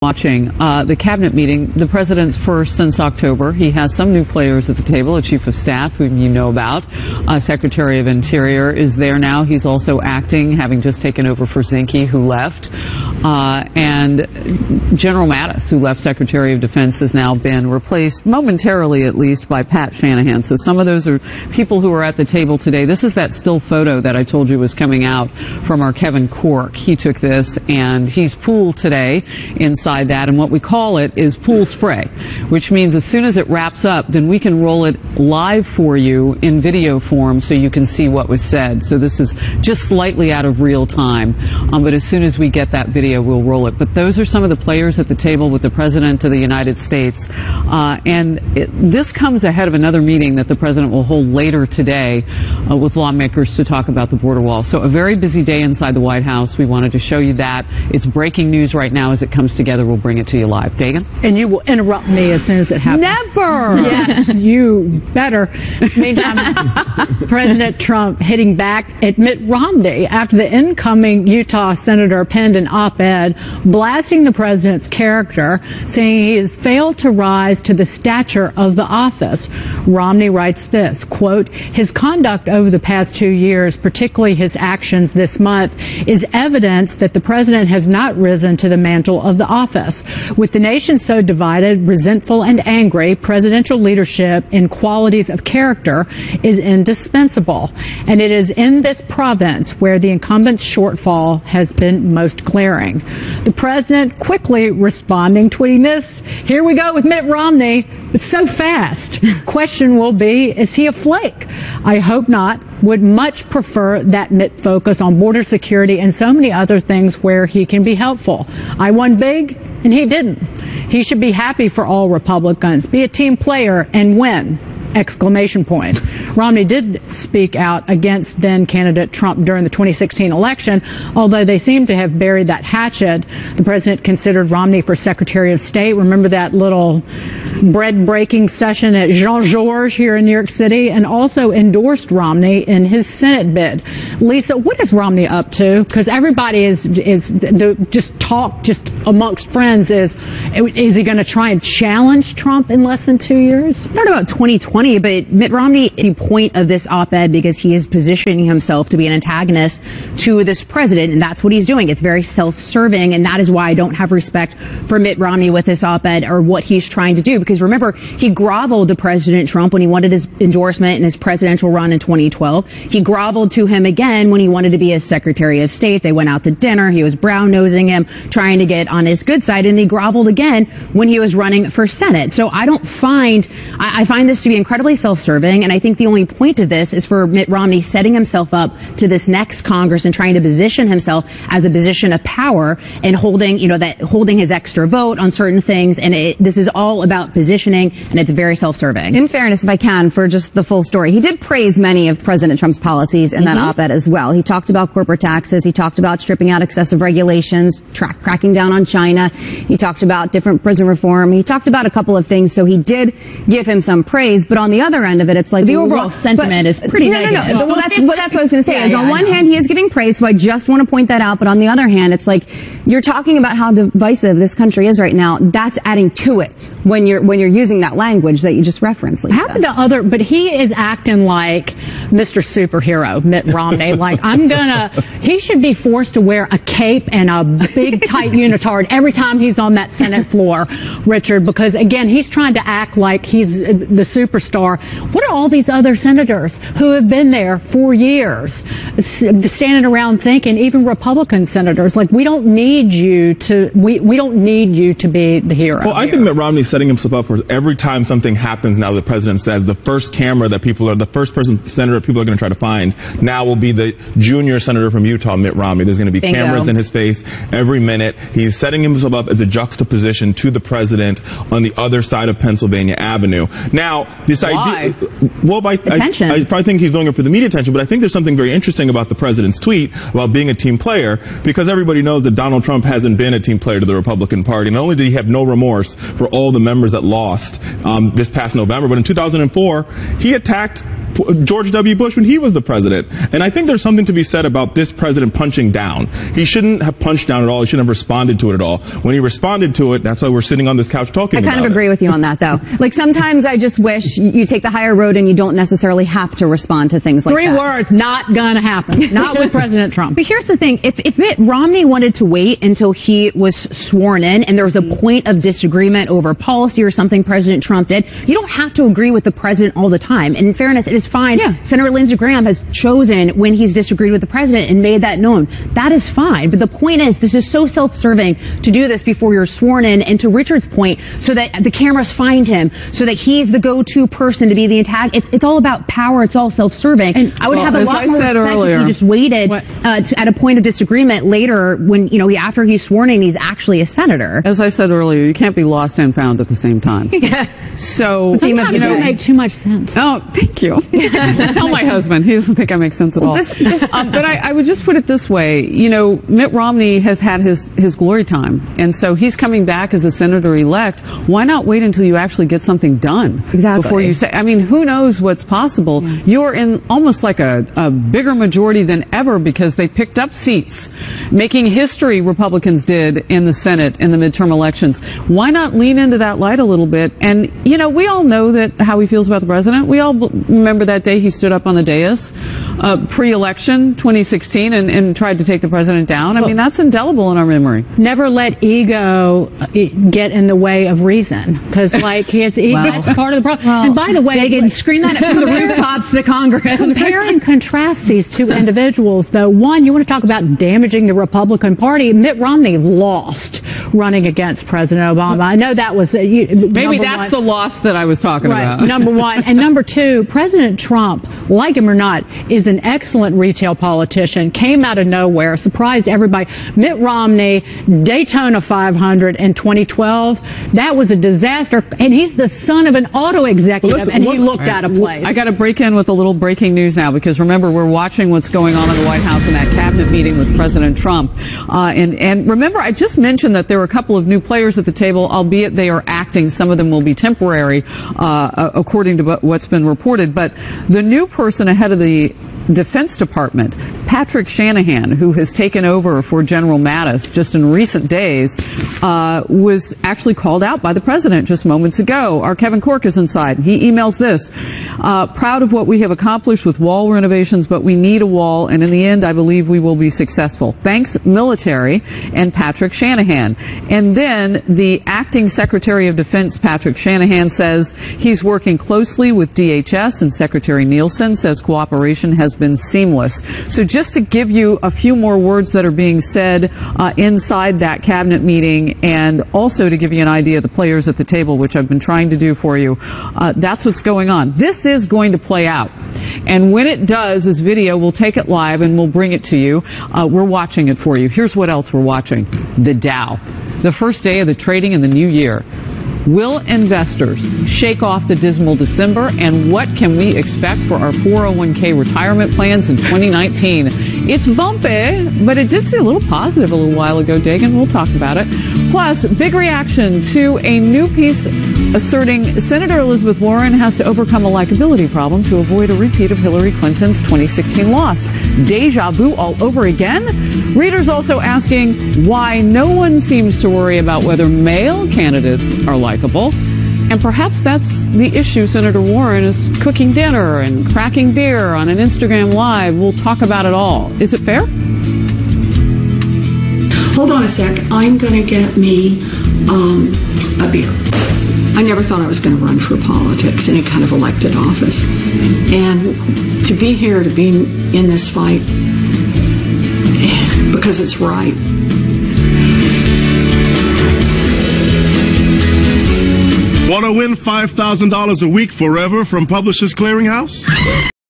Watching the cabinet meeting, the president's first since October. He has some new players at the table, a chief of staff whom you know about. Secretary of Interior is there now. He's also acting, having just taken over for Zinke, who left. And General Mattis, who left Secretary of Defense, has now been replaced, momentarily at least, by Pat Shanahan. So some of those are people who are at the table today. This is that still photo that I told you was coming out from our Kevin Cork. He took this, and he's pooled today inside that, and what we call it is pool spray, which means as soon as it wraps up, then we can roll it live for you in video form so you can see what was said. So this is just slightly out of real time, but as soon as we get that video, we'll roll it. But those are some of the players at the table with the President of the United States, and this comes ahead of another meeting that the President will hold later today with lawmakers to talk about the border wall. So a very busy day inside the White House. We wanted to show you that. It's breaking news right now as it comes together. We'll bring it to you live. Dagan? And you will interrupt me as soon as it happens. Never! Yes, you better. Meantime, President Trump hitting back at Mitt Romney after the incoming Utah senator penned an op-ed blasting the president's character, saying he has failed to rise to the stature of the office. Romney writes this, quote, "His conduct over the past 2 years, particularly his actions this month, is evidence that the president has not risen to the mantle of the office. With the nation so divided, resentful, and angry, presidential leadership in qualities of character is indispensable. And it is in this province where the incumbent's shortfall has been most glaring." The president quickly responding, tweeting this, "Here we go with Mitt Romney. It's so fast. Question will be, is he a flake? I hope not. Would much prefer that Mitt focus on border security and so many other things where he can be helpful. I won big, and he didn't. He should be happy for all Republicans. Be a team player and win." Exclamation point. Romney did speak out against then candidate Trump during the 2016 election, although they seem to have buried that hatchet. The president considered Romney for Secretary of State. Remember that little bread-breaking session at Jean-Georges here in New York City, and also endorsed Romney in his Senate bid. Lisa, what is Romney up to? Because everybody is just talk just amongst friends is he going to try and challenge Trump in less than 2 years? I don't know about 2020. But Mitt Romney, the point of this op-ed, because he is positioning himself to be an antagonist to this president, and that's what he's doing. It's very self-serving, and that is why I don't have respect for Mitt Romney with this op-ed or what he's trying to do. Because remember, he groveled to President Trump when he wanted his endorsement in his presidential run in 2012. He groveled to him again when he wanted to be a Secretary of State. They went out to dinner. He was brown-nosing him, trying to get on his good side, and he groveled again when he was running for Senate. So I find this to be incredibly self-serving, and I think the only point of this is for Mitt Romney setting himself up to this next Congress and trying to position himself as a position of power and holding his extra vote on certain things. And this is all about positioning, and it's very self-serving. In fairness, if I can, for just the full story, he did praise many of President Trump's policies in that op-ed as well. He talked about corporate taxes. He talked about stripping out excessive regulations, cracking down on China. He talked about different prison reform. He talked about a couple of things, so he did give him some praise. But on the other end of it, it's like the overall sentiment is pretty negative. Well, that's what I was going to say. Is on one hand, he is giving praise, so I just want to point that out. But on the other hand, it's like you're talking about how divisive this country is right now. That's adding to it when you're using that language that you just referenced. Lisa. But he is acting like Mr. Superhero, Mitt Romney. Like he should be forced to wear a cape and a big tight unitard every time he's on that Senate floor, Richard, because again, he's trying to act like he's the superstar. What are all these other senators who have been there for years standing around thinking, even Republican senators, like we don't need you to be the hero. Well, I think that Romney's setting himself up for every time something happens now, the president says the first camera that the first senator people are going to try to find now will be the junior senator from Utah, Mitt Romney. There's going to be cameras in his face every minute. He's setting himself up as a juxtaposition to the president on the other side of Pennsylvania Avenue. Now, this idea, well, I probably think he's doing it for the media attention, but I think there's something very interesting about the president's tweet about being a team player, because everybody knows that Donald Trump hasn't been a team player to the Republican Party. Not only did he have no remorse for all the members that lost this past November, but in 2004, he attacked George W. Bush when he was the president. And I think there's something to be said about this president punching down. He shouldn't have punched down at all. He shouldn't have responded to it at all. When he responded to it, that's why we're sitting on this couch talking about it. I kind of agree with you on that, though. Like, sometimes I just wish you take the higher road and you don't necessarily have to respond to things like that. 3 words, not gonna happen. Not with President Trump. But here's the thing. If Mitt Romney wanted to wait until he was sworn in and there was a point of disagreement over policy or something President Trump did, you don't have to agree with the president all the time. And in fairness, it is fine. Yeah. Senator Lindsey Graham has chosen when he's disagreed with the president and made that known. That is fine. But the point is, this is so self-serving to do this before you're sworn in, and to Richard's point, so that the cameras find him, so that he's the go-to person to be the antagonist. It's all about power. It's all self-serving. And I would have a lot more respect if he just waited at a point of disagreement later when, after he's sworn in, he's actually a senator. As I said earlier, you can't be lost and found at the same time. So, sometimes you make too much sense. Oh, thank you. Tell my husband. He doesn't think I make sense at all. But I would just put it this way. Mitt Romney has had his glory time. And so he's coming back as a senator-elect. Why not wait until you actually get something done? Exactly. Before you say, who knows what's possible? Yeah. You're in almost like a bigger majority than ever because they picked up seats, making history, Republicans did in the Senate in the midterm elections. Why not lean into that light a little bit? And, we all know how he feels about the president. We all remember that day he stood up on the dais, pre-election 2016, and tried to take the president down. That's indelible in our memory. Never let ego get in the way of reason, because his ego, that's part of the problem. Well, and by the way, they can scream that from the rooftops to Congress. Compare and contrast these two individuals, though. One, you want to talk about damaging the Republican Party. Mitt Romney lost running against President Obama. I know that was maybe that's the loss that I was talking about. Number one. And number two, President Trump, like him or not, is an excellent retail politician, came out of nowhere, surprised everybody. Mitt Romney, Daytona 500 in 2012, that was a disaster. And he's the son of an auto executive, and he looked out of place. I got to break in with a little breaking news now, because remember, we're watching what's going on in the White House in that cabinet meeting with President Trump. And remember, I just mentioned that there were a couple of new players at the table, albeit they are acting. Some of them will be temporary, according to what's been reported. But the new person ahead of the Defense Department, Patrick Shanahan, who has taken over for General Mattis just in recent days, was actually called out by the president just moments ago. Our Kevin Cork is inside. He emails this: proud of what we have accomplished with wall renovations, but we need a wall, and in the end, I believe we will be successful. Thanks, military, and Patrick Shanahan. And then the acting Secretary of Defense, Patrick Shanahan, says he's working closely with DHS, and Secretary Nielsen says cooperation has been seamless. So just to give you a few more words that are being said inside that cabinet meeting, and also to give you an idea of the players at the table, which I've been trying to do for you, that's what's going on. This is going to play out. And when it does, this video, we'll take it live and we'll bring it to you. We're watching it for you. Here's what else we're watching. The Dow. The first day of the trading in the new year. Will investors shake off the dismal December, and what can we expect for our 401k retirement plans in 2019? It's bumpy, but it did see a little positive a little while ago, Dagan. We'll talk about it. Plus, big reaction to a new piece asserting Senator Elizabeth Warren has to overcome a likability problem to avoid a repeat of Hillary Clinton's 2016 loss. Deja vu all over again? Readers also asking why no one seems to worry about whether male candidates are likable. And perhaps that's the issue. Senator Warren is cooking dinner and cracking beer on an Instagram Live. We'll talk about it all. Is it fair? Hold on a sec. I'm going to get me a beer. I never thought I was going to run for politics, any kind of elected office. And to be here, to be in this fight, because it's right. Want to win $5,000 a week forever from Publishers Clearinghouse?